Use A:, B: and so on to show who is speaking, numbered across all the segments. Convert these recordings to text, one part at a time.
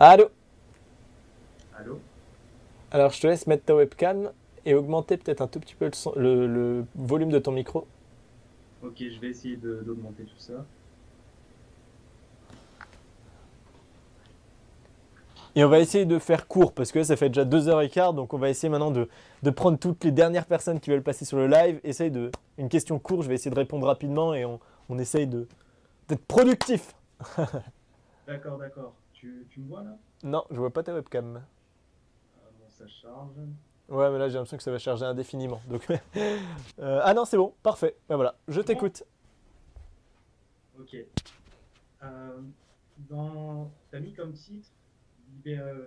A: Allô?
B: Allô?
A: Alors je te laisse mettre ta webcam et augmenter peut-être un tout petit peu le volume de ton micro.
B: Ok, je vais essayer d'augmenter tout ça.
A: Et on va essayer de faire court parce que ça fait déjà 2h15, donc on va essayer maintenant de prendre toutes les dernières personnes qui veulent passer sur le live. Essaye de. Une question courte, je vais essayer de répondre rapidement et on essaye d'être productif.
B: D'accord, d'accord. Tu me vois là?
A: Non, je vois pas ta webcam.
B: Bon, ça charge.
A: Ouais, mais là j'ai l'impression que ça va charger indéfiniment. Donc, ah non, c'est bon, parfait. Ben voilà, je
B: C'est bon?
A: t'écoute.
B: Ok. Euh, T'as mis comme titre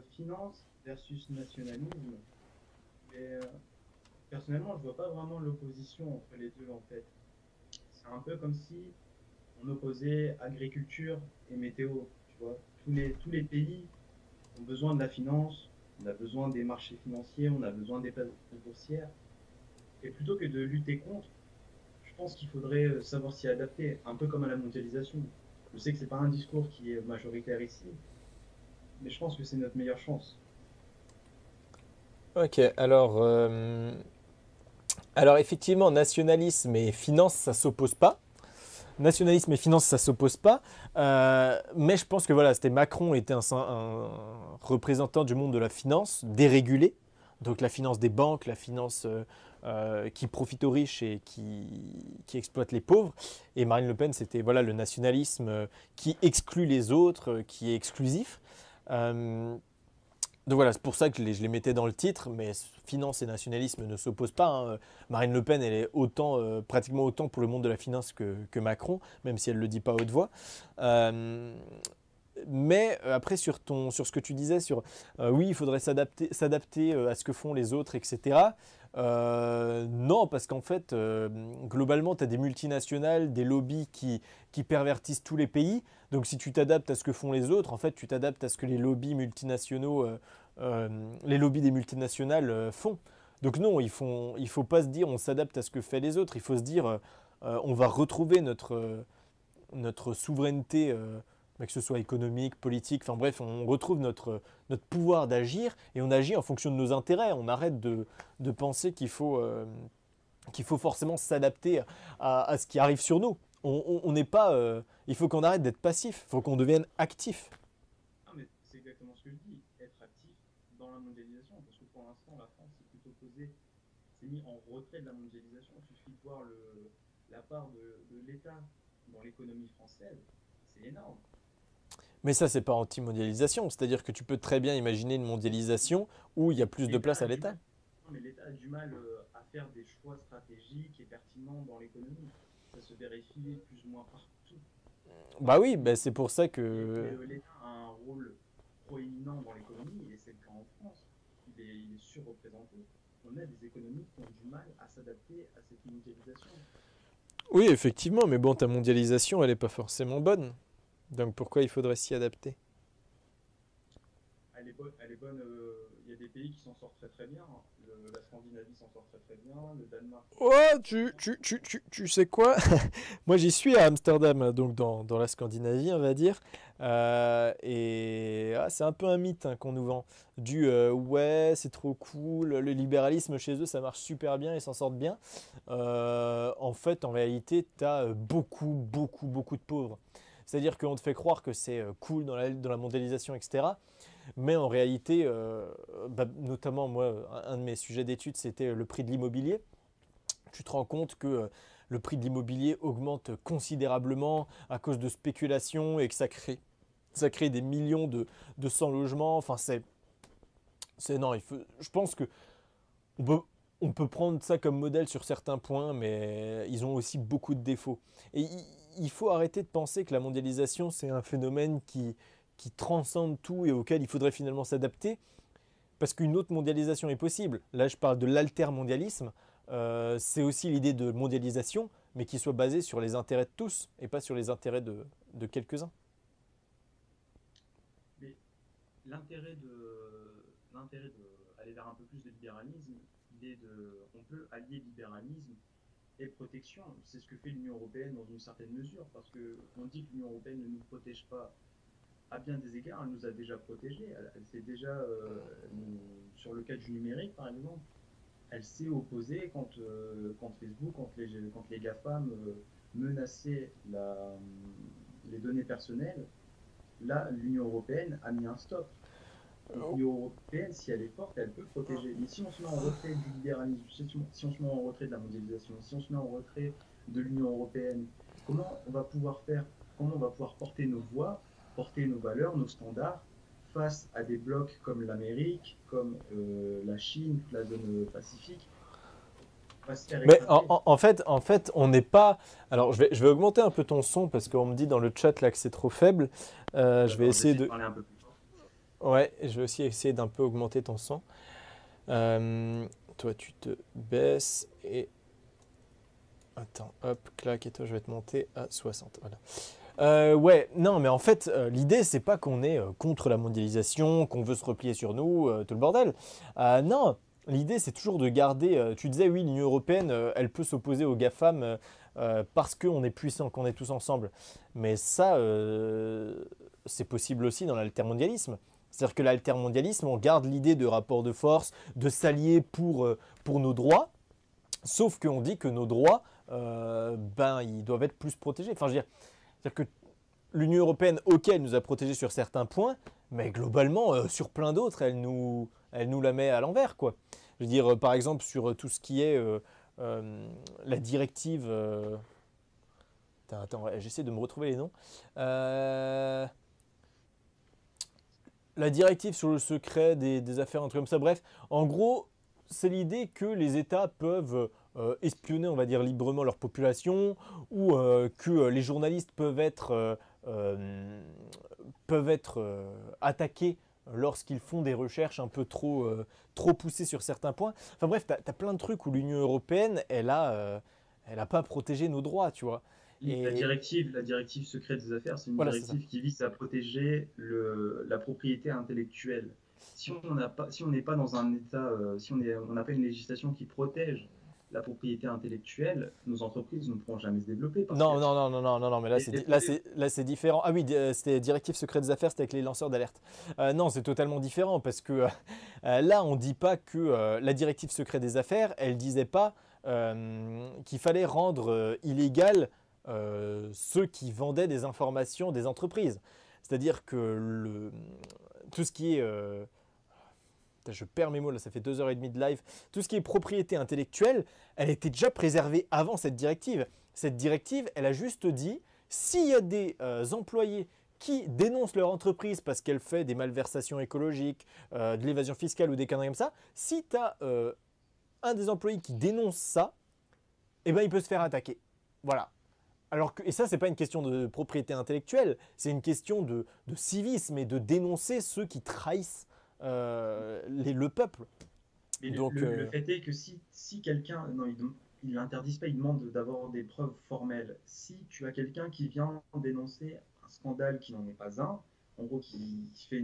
B: finance versus nationalisme. Mais personnellement, je vois pas vraiment l'opposition entre les deux en fait. C'est un peu comme si on opposait agriculture et météo. Tu vois, tous les pays ont besoin de la finance, on a besoin des marchés financiers, on a besoin des places boursières. Et plutôt que de lutter contre, je pense qu'il faudrait savoir s'y adapter, un peu comme à la mondialisation. Je sais que ce n'est pas un discours qui est majoritaire ici, mais je pense que c'est notre meilleure chance.
A: Ok, alors effectivement, nationalisme et finance, ça s'oppose pas. Nationalisme et finance, ça s'oppose pas. Mais je pense que voilà, c'était Macron était un représentant du monde de la finance dérégulé. Donc la finance des banques, la finance qui profite aux riches et qui exploite les pauvres. Et Marine Le Pen, c'était voilà, le nationalisme qui exclut les autres, qui est exclusif. Euh, donc voilà, c'est pour ça que je les mettais dans le titre, mais finance et nationalisme ne s'opposent pas, hein. Marine Le Pen, elle est pratiquement autant pour le monde de la finance que Macron, même si elle ne le dit pas à haute voix. Euh, mais après, sur ce que tu disais, oui, il faudrait s'adapter à ce que font les autres, etc. Non, parce qu'en fait, globalement, tu as des multinationales, des lobbies qui pervertissent tous les pays. Donc si tu t'adaptes à ce que font les autres, en fait, tu t'adaptes à ce que les lobbies multinationaux, les lobbies des multinationales font. Donc non, il ne faut pas se dire on s'adapte à ce que font les autres. Il faut se dire on va retrouver notre souveraineté, que ce soit économique, politique, enfin bref, on retrouve notre pouvoir d'agir et on agit en fonction de nos intérêts. On arrête de penser qu'il faut forcément s'adapter à ce qui arrive sur nous. On n'est pas. Il faut qu'on arrête d'être passif, il faut qu'on devienne actif.
B: Ah, mais c'est exactement ce que je dis, être actif dans la mondialisation, parce que pour l'instant, la France s'est plutôt posée, s'est mis en retrait de la mondialisation. Il suffit de voir la part de l'État dans l'économie française, c'est énorme.
A: Mais ça, c'est pas anti-mondialisation. C'est-à-dire que tu peux très bien imaginer une mondialisation où il y a plus de
B: L'État
A: place
B: a
A: à
B: du
A: l'État.
B: mal. Non, mais l'État a du mal à faire des choix stratégiques et pertinents dans l'économie. Ça se vérifie plus ou moins partout.
A: Bah oui,
B: Mais,
A: bah c'est pour ça
B: mais,
A: que.
B: mais, l'État a un rôle proéminent dans l'économie, et c'est le cas en France. Il est surreprésenté. On a des économies qui ont du mal à s'adapter à cette mondialisation.
A: Oui, effectivement, mais bon, ta mondialisation, elle n'est pas forcément bonne. Donc pourquoi il faudrait s'y adapter?
B: Elle est bonne. Il y a des pays qui s'en sortent très très bien. La Scandinavie s'en sort très très bien. Le Danemark s'en
A: Oh,
B: sort très très bien.
A: tu sais quoi? Moi, j'y suis à Amsterdam, donc dans la Scandinavie, on va dire. C'est un peu un mythe hein, qu'on nous vend. Ouais, c'est trop cool, le libéralisme chez eux, ça marche super bien, ils s'en sortent bien. En fait, en réalité, tu as beaucoup, beaucoup, beaucoup de pauvres. C'est-à-dire qu'on te fait croire que c'est cool dans la mondialisation, etc. Mais en réalité, notamment moi, un de mes sujets d'étude, c'était le prix de l'immobilier. Tu te rends compte que le prix de l'immobilier augmente considérablement à cause de spéculation et que ça crée des millions de sans logements. Enfin, non, je pense que on peut, on peut prendre ça comme modèle sur certains points, mais ils ont aussi beaucoup de défauts. Et il faut arrêter de penser que la mondialisation, c'est un phénomène qui transcende tout et auquel il faudrait finalement s'adapter. Parce qu'une autre mondialisation est possible. Là, je parle de l'altermondialisme. C'est aussi l'idée de mondialisation, mais qui soit basée sur les intérêts de tous et pas sur les intérêts de quelques-uns.
B: Mais l'intérêt de aller vers un peu plus de libéralisme, on peut allier libéralisme et protection. C'est ce que fait l'Union européenne dans une certaine mesure, parce que on dit que l'Union européenne ne nous protège pas à bien des égards, elle nous a déjà protégés. Elle s'est déjà, sur le cas du numérique, par exemple, elle s'est opposée quand Facebook, quand les GAFAM menaçaient les données personnelles. Là, l'Union européenne a mis un stop. Donc l'Union européenne, si elle est forte, elle peut protéger. Mais si on se met en retrait du libéralisme, si on se met en retrait de la mondialisation, si on se met en retrait de l'Union européenne, comment on va pouvoir faire, comment on va pouvoir porter nos voix, porter nos valeurs, nos standards face à des blocs comme l'Amérique, comme la Chine, toute la zone Pacifique, va se faire
A: Mais
B: écraser.
A: en fait, on n'est pas. Alors, je vais augmenter un peu ton son parce qu'on me dit dans le chat là que c'est trop faible. Je vais
B: D'accord, je vais
A: essayer
B: essayer de
A: de.
B: parler un peu plus fort.
A: Ouais, je vais aussi essayer d'un peu augmenter ton son. Toi, tu te baisses et. Attends, hop, clac, et toi, je vais te monter à 60. Voilà. Ouais, non, mais en fait, l'idée, c'est pas qu'on est contre la mondialisation, qu'on veut se replier sur nous, tout le bordel. Non, l'idée, c'est toujours de garder. Tu disais, oui, l'Union européenne, elle peut s'opposer aux GAFAM parce qu'on est puissant, qu'on est tous ensemble. Mais ça, c'est possible aussi dans l'altermondialisme. C'est-à-dire que l'altermondialisme, on garde l'idée de rapport de force, de s'allier pour nos droits, sauf qu'on dit que nos droits, ben, ils doivent être plus protégés. Enfin, je veux dire, c'est-à-dire que l'Union européenne, ok, elle nous a protégés sur certains points, mais globalement, sur plein d'autres, elle nous la met à l'envers, quoi. Je veux dire, par exemple, sur tout ce qui est la directive. Attends, j'essaie de me retrouver les noms. Euh, la directive sur le secret des affaires, un truc comme ça. Bref, en gros, c'est l'idée que les États peuvent espionner, on va dire, librement leur population, ou que les journalistes peuvent être attaqués lorsqu'ils font des recherches un peu trop poussées sur certains points. Enfin bref, tu as plein de trucs où l'Union européenne, elle a pas protégé nos droits, tu vois. Et
B: La directive secret des affaires, c'est une
A: voilà, c'est ça.
B: directive qui vise à protéger la propriété intellectuelle. Si on n'est pas dans un état, on n'a pas une législation qui protège la propriété intellectuelle, nos entreprises ne pourront jamais se développer parce que
A: Non, non, non, non, non, non, non, mais là
B: les
A: là c'est différent. Ah oui, c'était directive secret des affaires, c'était avec les lanceurs d'alerte. Non, c'est totalement différent parce que là, on dit pas que la directive secret des affaires, elle disait pas qu'il fallait rendre illégal ceux qui vendaient des informations des entreprises. C'est-à-dire que tout ce qui est je perds mes mots là, ça fait 2h30 de live. Tout ce qui est propriété intellectuelle, elle était déjà préservée avant cette directive. Cette directive, elle a juste dit, s'il y a des employés qui dénoncent leur entreprise parce qu'elle fait des malversations écologiques, de l'évasion fiscale ou des conneries comme ça, si tu as un des employés qui dénonce ça, eh ben, il peut se faire attaquer. Voilà. Alors que, et ça, c'est pas une question de propriété intellectuelle, c'est une question de civisme et de dénoncer ceux qui trahissent le peuple.
B: mais
A: Donc,
B: le fait est que si quelqu'un, non, il l'interdisent pas, il demande d'avoir des preuves formelles. Si tu as quelqu'un qui vient dénoncer un scandale qui n'en est pas un, en gros, qui fait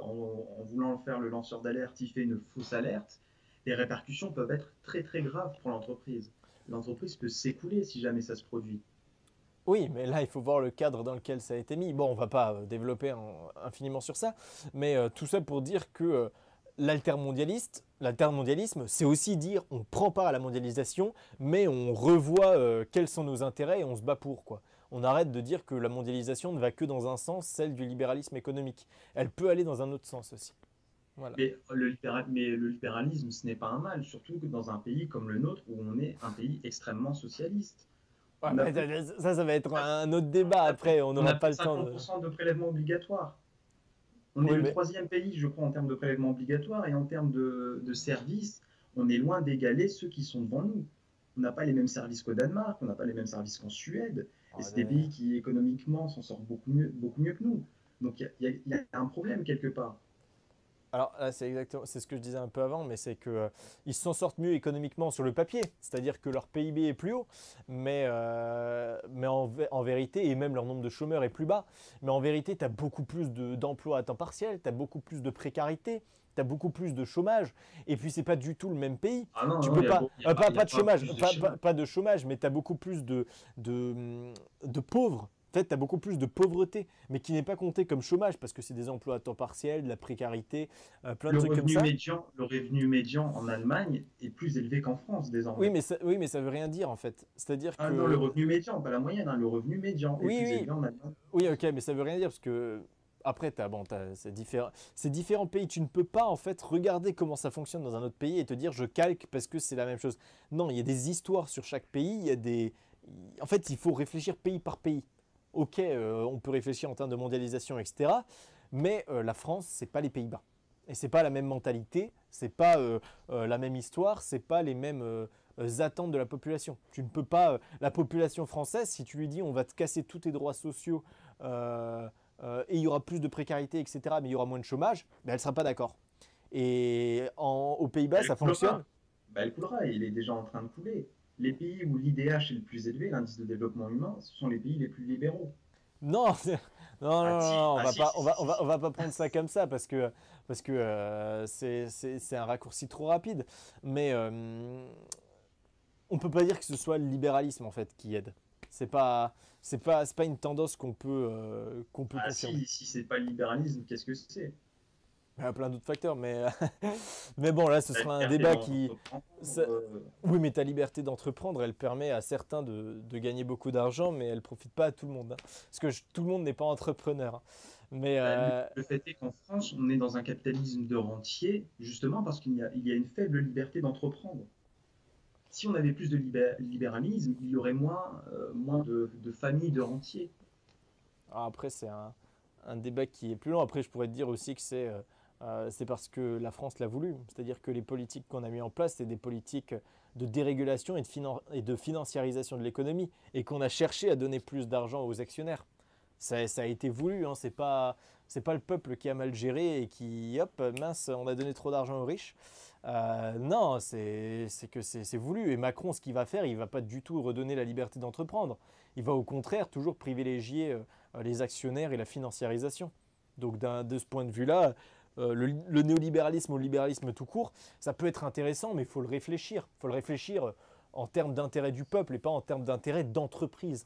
B: en voulant faire le lanceur d'alerte, il fait une fausse alerte, les répercussions peuvent être très très graves pour l'entreprise. L'entreprise peut s'écouler si jamais ça se produit.
A: oui, mais là, il faut voir le cadre dans lequel ça a été mis. Bon, on va pas développer infiniment sur ça, mais tout ça pour dire que l'altermondialisme, c'est aussi dire on prend part à la mondialisation, mais on revoit quels sont nos intérêts et on se bat pour, quoi. On arrête de dire que la mondialisation ne va que dans un sens, celle du libéralisme économique. Elle peut aller dans un autre sens aussi. Voilà.
B: Mais le libéralisme, ce n'est pas un mal, surtout que dans un pays comme le nôtre, où on est un pays extrêmement socialiste.
A: Ouais,
B: On a
A: mais
B: plus,
A: ça va être un autre débat après, on
B: on a
A: n'aura pas
B: plus de
A: le temps de.
B: 50% de prélèvements obligatoires. On est
A: Oui,
B: le
A: mais
B: troisième pays, je crois, en termes de prélèvements obligatoires et en termes de services, on est loin d'égaler ceux qui sont devant nous. On n'a pas les mêmes services qu'au Danemark, on n'a pas les mêmes services qu'en Suède, et c'est des pays qui économiquement s'en sortent beaucoup mieux que nous. Donc il y a un problème quelque part.
A: alors là, c'est ce que je disais un peu avant, mais c'est que ils s'en sortent mieux économiquement sur le papier, c'est-à-dire que leur PIB est plus haut, mais en vérité, et même leur nombre de chômeurs est plus bas, mais en vérité, tu as beaucoup plus d'emplois à temps partiel, tu as beaucoup plus de précarité, tu as beaucoup plus de chômage, et puis c'est pas du tout le même pays.
B: Ah non,
A: Tu
B: non,
A: peux pas,
B: il y a
A: pas de
B: pas
A: chômage,
B: plus de chômage.
A: pas de chômage, mais tu as beaucoup plus de pauvres. En fait, tu as beaucoup plus de pauvreté, mais qui n'est pas compté comme chômage, parce que c'est des emplois à temps partiel, de la précarité, plein de trucs comme ça.
B: Le revenu médian en Allemagne est plus élevé qu'en France désormais.
A: Oui, mais ça veut rien dire en fait. C'est-à-dire
B: Ah non, le
A: que...
B: revenu médian, pas la moyenne, hein, le revenu médian est
A: Oui,
B: plus
A: oui,
B: élevé en Allemagne.
A: oui, ok, mais ça veut rien dire, parce que... Après, c'est différents pays. Tu ne peux pas en fait regarder comment ça fonctionne dans un autre pays et te dire je calque parce que c'est la même chose. Non, il y a des histoires sur chaque pays. En fait, il faut réfléchir pays par pays. Ok, on peut réfléchir en termes de mondialisation, etc. Mais la France, c'est pas les Pays-Bas. Et c'est pas la même mentalité, c'est pas la même histoire, c'est pas les mêmes attentes de la population. Tu ne peux pas. La population française, si tu lui dis on va te casser tous tes droits sociaux et il y aura plus de précarité, etc., mais il y aura moins de chômage, ben, elle ne sera pas d'accord. Et aux Pays-Bas,
B: Elle
A: ça
B: coulera.
A: fonctionne.
B: Bah, elle coulera, il est déjà en train de couler. Les pays où l'IDH est le plus élevé, l'indice de développement humain, ce sont les pays les plus libéraux.
A: Non, non, non,
B: Ah si,
A: non,
B: ah si, si, si, si,
A: on
B: si.
A: va pas prendre ça comme ça parce que c'est un raccourci trop rapide. Mais on peut pas dire que ce soit le libéralisme en fait qui aide. C'est pas une tendance qu'on peut
B: Ah
A: confirmer.
B: si c'est pas le libéralisme, qu'est-ce que c'est?
A: Il y a plein d'autres facteurs, mais, mais bon, là, ce
B: La
A: sera un
B: liberté
A: débat qui...
B: d'entreprendre.
A: ça- Oui, mais ta liberté d'entreprendre, elle permet à certains de gagner beaucoup d'argent, mais elle profite pas à tout le monde, hein. Parce que tout le monde n'est pas entrepreneur, hein. Mais
B: Bah, le fait est qu'en France, on est dans un capitalisme de rentier, justement parce il y a une faible liberté d'entreprendre. Si on avait plus de libéralisme, il y aurait moins de familles de rentiers.
A: après, c'est un débat qui est plus long. Après, je pourrais te dire aussi que c'est parce que la France l'a voulu. C'est-à-dire que les politiques qu'on a mis en place, c'est des politiques de dérégulation et de financiarisation de l'économie, et qu'on a cherché à donner plus d'argent aux actionnaires. Ça a été voulu, hein. C'est pas le peuple qui a mal géré et qui, hop, mince, on a donné trop d'argent aux riches. Non, c'est que c'est voulu. Et Macron, ce qu'il va faire, il va pas du tout redonner la liberté d'entreprendre. Il va au contraire toujours privilégier les actionnaires et la financiarisation. Donc de ce point de vue-là, le néolibéralisme ou le libéralisme tout court, ça peut être intéressant, mais il faut le réfléchir. Il faut le réfléchir en termes d'intérêt du peuple et pas en termes d'intérêt d'entreprise.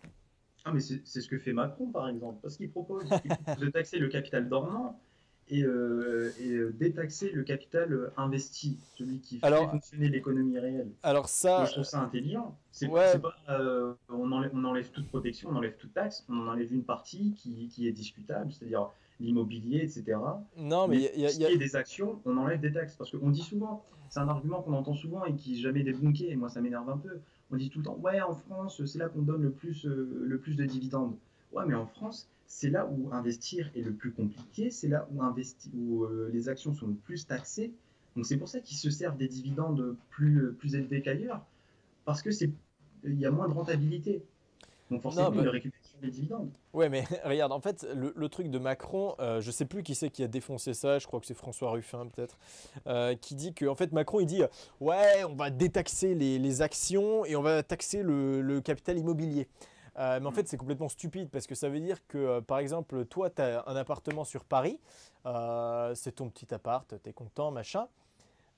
B: Ah, mais c'est ce que fait Macron, par exemple, parce il propose de taxer le capital dormant et détaxer le capital investi, celui qui fait
A: Alors,
B: fonctionner l'économie réelle.
A: alors
B: Moi,
A: ça,
B: je trouve ça intelligent.
A: ouais,
B: C'est pas, on enlève toute protection, on enlève toute taxe, on en enlève une partie qui est discutable, c'est-à-dire l'immobilier, etc.
A: non, mais
B: Mais pour ce qui est des actions, on enlève des taxes. Parce qu'on dit souvent, c'est un argument qu'on entend souvent et qui est jamais débunké, et moi ça m'énerve un peu. On dit tout le temps, ouais, en France, c'est là qu'on donne le plus de dividendes. Ouais, mais en France, c'est là où investir est le plus compliqué, c'est là où les actions sont le plus taxées. Donc c'est pour ça qu'ils se servent des dividendes plus élevés qu'ailleurs, parce que il y a moins de rentabilité. Donc
A: non,
B: forcément, ils
A: bah,
B: le récupèrent sur les dividendes.
A: ouais, mais regarde, en fait, le truc de Macron, je sais plus qui c'est qui a défoncé ça, je crois que c'est François Ruffin peut-être, qui dit que, en fait, Macron il dit ouais, on va détaxer les actions et on va taxer le capital immobilier. Mais en fait, c'est complètement stupide parce que ça veut dire que, par exemple, toi, tu as un appartement sur Paris, c'est ton petit appart, tu es content, machin.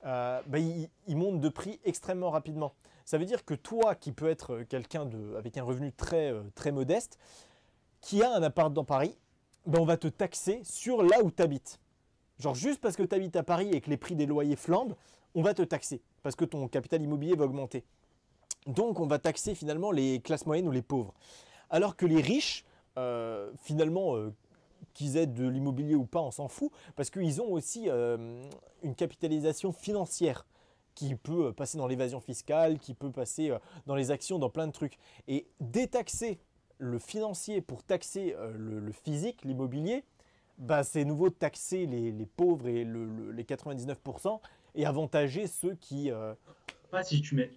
A: Bah, il monte de prix extrêmement rapidement. Ça veut dire que toi, qui peux être quelqu'un avec un revenu très modeste, qui a un appart dans Paris, ben on va te taxer sur là où tu habites. Genre juste parce que tu habites à Paris et que les prix des loyers flambent, on va te taxer parce que ton capital immobilier va augmenter. Donc on va taxer finalement les classes moyennes ou les pauvres. Alors que les riches, finalement, qu'ils aient de l'immobilier ou pas, on s'en fout, parce qu'ils ont aussi une capitalisation financière qui peut passer dans l'évasion fiscale, qui peut passer dans les actions, dans plein de trucs. Et détaxer le financier pour taxer le physique, l'immobilier, bah, c'est nouveau de taxer les pauvres et les 99% et avantager ceux qui...
B: Pas si tu mets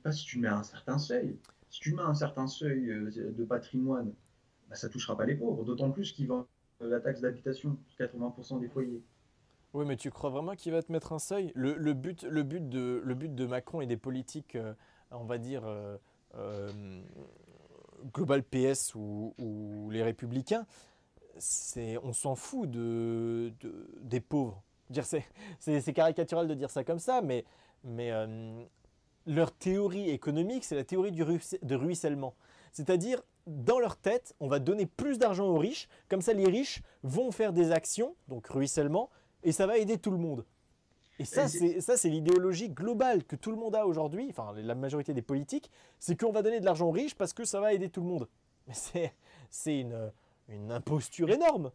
B: un certain seuil. Si tu mets un certain seuil de patrimoine, bah, ça touchera pas les pauvres. D'autant plus qu'ils vont la taxe d'habitation sur 80% des foyers.
A: Oui, mais tu crois vraiment qu'il va te mettre un seuil? Le but de Macron et des politiques, on va dire, Global PS ou les Républicains, on s'en fout des pauvres. C'est caricatural de dire ça comme ça, mais leur théorie économique, c'est la théorie de ruissellement. C'est-à-dire, dans leur tête, on va donner plus d'argent aux riches, comme ça les riches vont faire des actions, donc ruissellement, et ça va aider tout le monde. Et
B: Et c'est-
A: ça, c'est l'idéologie globale que tout le monde a aujourd'hui, enfin la majorité des politiques, c'est qu'on va donner de l'argent aux riches parce que ça va aider tout le monde. Mais c'est une imposture énorme.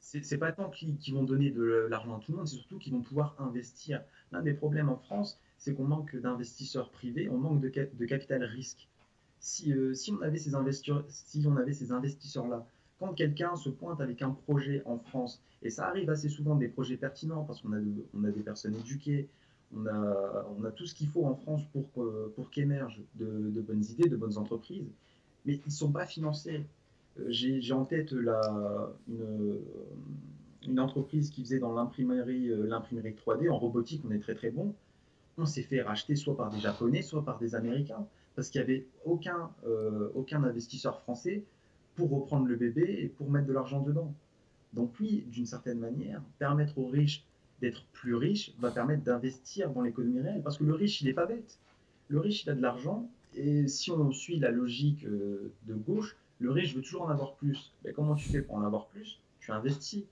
B: c'est pas tant qu'ils vont donner de l'argent à tout le monde, c'est surtout qu'ils vont pouvoir investir. L'un des problèmes en France, c'est qu'on manque d'investisseurs privés, on manque de capital risque. Si on avait si on avait ces investisseurs-là, quand quelqu'un se pointe avec un projet en France, et ça arrive assez souvent des projets pertinents parce on a des personnes éduquées, on a tout ce qu'il faut en France pour qu'émergent de bonnes idées, de bonnes entreprises, mais ils ne sont pas financés. J'ai en tête une entreprise qui faisait dans l'imprimerie 3D, en robotique, on est très très bon. On s'est fait racheter soit par des Japonais, soit par des Américains, parce qu'il n'y avait aucun investisseur français pour reprendre le bébé et pour mettre de l'argent dedans. Donc oui, d'une certaine manière, permettre aux riches d'être plus riches va permettre d'investir dans l'économie réelle, parce que le riche, il n'est pas bête. Le riche, il a de l'argent, et si on suit la logique de gauche, le riche veut toujours en avoir plus. Mais comment tu fais pour en avoir plus? Tu investis.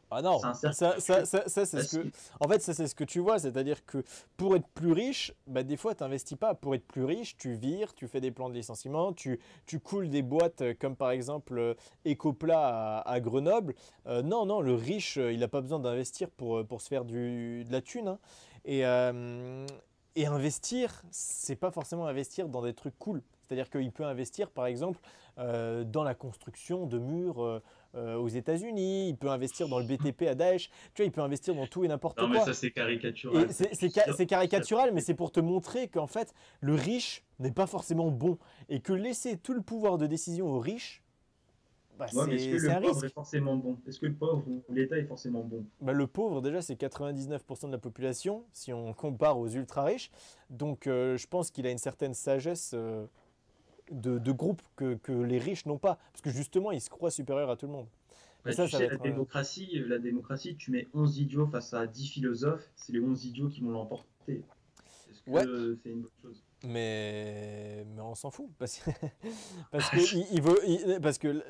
A: Ah
B: C'est
A: non,
B: un cercle vertueux.
A: c'est ce que. En fait, ça, c'est ce que tu vois. C'est-à-dire que pour être plus riche, bah, des fois, tu n'investis pas. Pour être plus riche, tu vires, tu fais des plans de licenciement, tu coules des boîtes comme par exemple Ecopla à Grenoble. Non, non, le riche, il n'a pas besoin d'investir pour se faire de la thune, hein. Et, euh, et investir, c'est pas forcément investir dans des trucs cool. C'est-à-dire qu'il peut investir, par exemple, dans la construction de murs aux États-Unis, il peut investir dans le BTP à Daesh, tu vois, il peut investir dans tout et n'importe
B: Non, mais
A: quoi.
B: ça, c'est
A: Et
B: caricatural.
A: c'est caricatural, mais c'est pour te montrer qu'en fait, le riche n'est pas forcément bon. Et que laisser tout le pouvoir de décision aux riches, bah,
B: Ouais, mais est-ce que
A: c'est un
B: le pauvre est
A: risque.
B: forcément bon? Est-ce que le pauvre ou l'État est forcément bon?
A: Bah, le pauvre, déjà, c'est 99% de la population, si on compare aux ultra-riches. Donc, je pense qu'il a une certaine sagesse de groupe que les riches n'ont pas. Parce que justement, il se croit supérieur à tout le monde. Mais
B: Bah,
A: ça,
B: tu
A: ça va
B: sais,
A: être.
B: la démocratie, tu mets 11 idiots face à 10 philosophes, c'est les 11 idiots qui vont l'emporter. Est-ce
A: Ouais,
B: que c'est une bonne chose?
A: mais on s'en fout. Parce que, parce que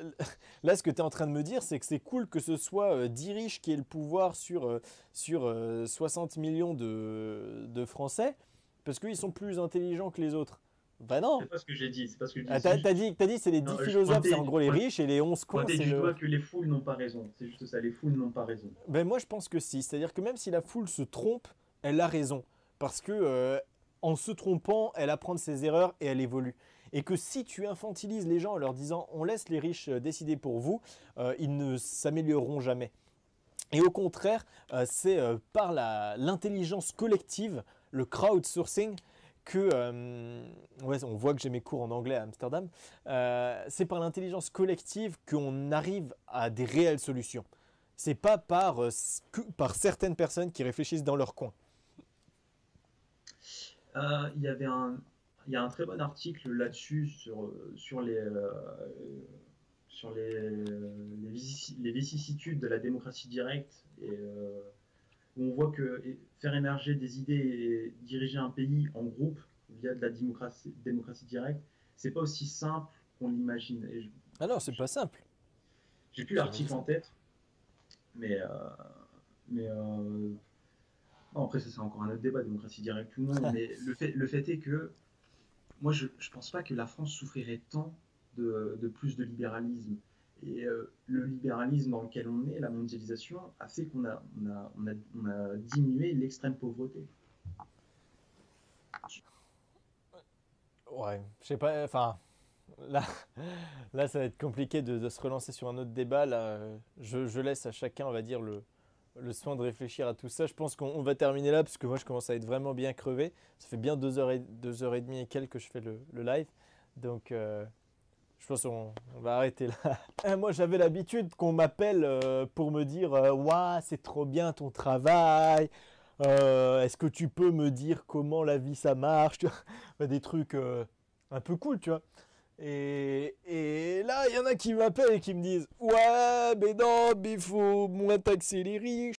A: là, ce que tu es en train de me dire, c'est que c'est cool que ce soit 10 riches qui aient le pouvoir sur 60 millions de Français, parce qu'ils sont plus intelligents que les autres. Bah non.
B: C'est pas ce que j'ai dit, c'est pas ce que je dis.
A: Ah,
B: C'est juste,
A: t'as dit c'est les
B: non,
A: 10 philosophes, c'est en gros les riches, et les 11 cons,
B: pointer
A: c'est
B: du
A: le.
B: doigt que les foules n'ont pas raison. C'est juste ça, les foules n'ont pas raison.
A: Ben moi, je pense que si. C'est-à-dire que même si la foule se trompe, elle a raison. Parce que en se trompant, elle apprend de ses erreurs et elle évolue. Et que si tu infantilises les gens en leur disant on laisse les riches décider pour vous, ils ne s'amélioreront jamais. Et au contraire, c'est par l'intelligence collective, le crowdsourcing, que, ouais, on voit que j'ai mes cours en anglais à Amsterdam, c'est par l'intelligence collective qu'on arrive à des réelles solutions. C'est pas par certaines personnes qui réfléchissent dans leur coin.
B: Il y avait il y a un très bon article là-dessus sur les vicissitudes de la démocratie directe où on voit que faire émerger des idées et diriger un pays en groupe via de la démocratie directe, c'est pas aussi simple qu'on l'imagine.
A: Ah non, c'est pas simple.
B: J'ai plus
A: Jamais dit
B: l'article en
A: ça.
B: tête, mais, mais bon, après ça c'est encore un autre débat, démocratie directe ou non, mais le fait est que moi je pense pas que la France souffrirait tant de plus de libéralisme. Et le libéralisme dans lequel on est, la mondialisation, a fait on a diminué l'extrême pauvreté.
A: Ouais, je sais pas, enfin, là, là, ça va être compliqué de se relancer sur un autre débat. Là, je laisse à chacun, on va dire, le soin de réfléchir à tout ça. Je pense qu'on va terminer là, parce que moi, je commence à être vraiment bien crevé. Ça fait bien 2 heures et demie et quelques que je fais le live. Donc, je pense qu'on va arrêter là. Moi, j'avais l'habitude qu'on m'appelle pour me dire Ouah, c'est trop bien ton travail. Est-ce que tu peux me dire comment la vie ça marche? Tu vois, des trucs un peu cool, tu vois. Et là, il y en a qui m'appellent et qui me disent Ouais, mais non, mais il faut moins taxer les riches.